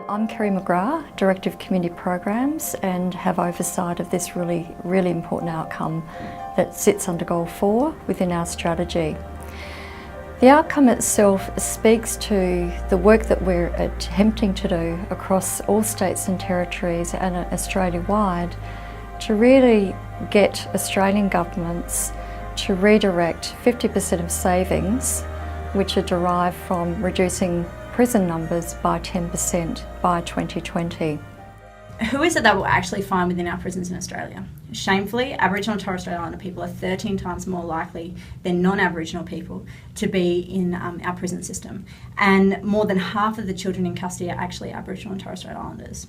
I'm Kerry McGrath, Director of Community Programs, and have oversight of this really important outcome that sits under Goal 4 within our strategy. The outcome itself speaks to the work that we're attempting to do across all states and territories and Australia-wide to really get Australian governments to redirect 50% of savings which are derived from reducing prison numbers by 10% by 2020. Who is it that will actually find within our prisons in Australia? Shamefully, Aboriginal and Torres Strait Islander people are 13 times more likely than non-Aboriginal people to be in our prison system. And more than half of the children in custody are actually Aboriginal and Torres Strait Islanders.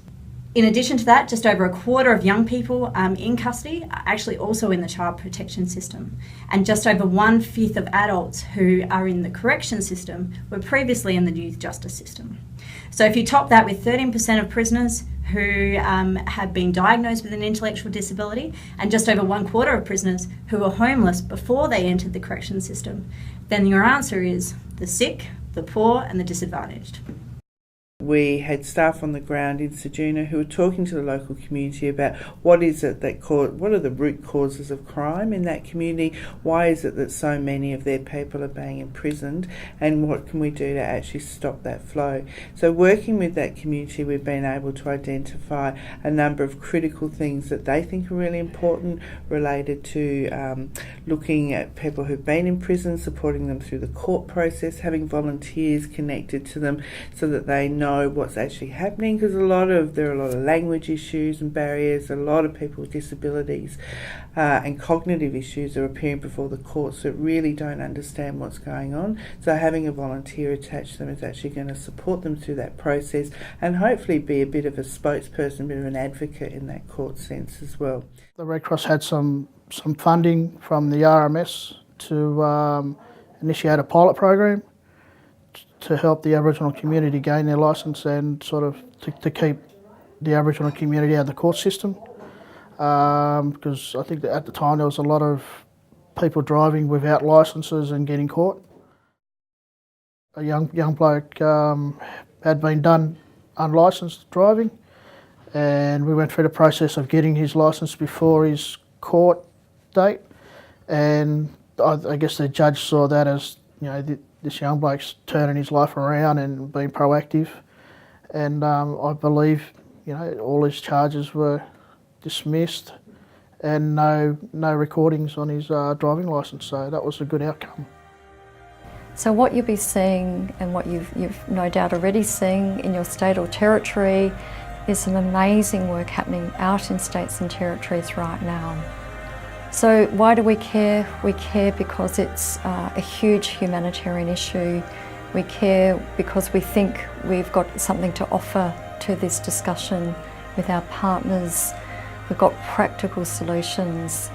In addition to that, just over a quarter of young people in custody are actually also in the child protection system. And just over 1/5 of adults who are in the correction system were previously in the youth justice system. So if you top that with 13% of prisoners who have been diagnosed with an intellectual disability and just over 1/4 of prisoners who were homeless before they entered the correction system, then your answer is the sick, the poor and the disadvantaged. We had staff on the ground in Ceduna who were talking to the local community about what are the root causes of crime in that community, why is it that so many of their people are being imprisoned, and what can we do to actually stop that flow. So working with that community, we've been able to identify a number of critical things that they think are really important related to looking at people who've been in prison, supporting them through the court process, having volunteers connected to them so that they know what's actually happening, because there are a lot of language issues and barriers. A lot of people with disabilities and cognitive issues are appearing before the courts that really don't understand what's going on. So having a volunteer attached to them is actually going to support them through that process and hopefully be a bit of a spokesperson, a bit of an advocate in that court sense as well. The Red Cross had some funding from the RMS to initiate a pilot program to help the Aboriginal community gain their licence and sort of to keep the Aboriginal community out of the court system. Because I think that at the time there was a lot of people driving without licences and getting caught. A young bloke had been done unlicensed driving, and we went through the process of getting his licence before his court date, and I guess the judge saw that as, you know, this young bloke's turning his life around and being proactive, and I believe, you know, all his charges were dismissed and no recordings on his driving licence, so that was a good outcome. So what you'll be seeing, and what you've no doubt already seeing in your state or territory, is some amazing work happening out in states and territories right now. So why do we care? We care because it's a huge humanitarian issue. We care because we think we've got something to offer to this discussion with our partners. We've got practical solutions,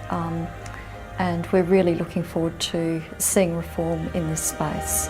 and we're really looking forward to seeing reform in this space.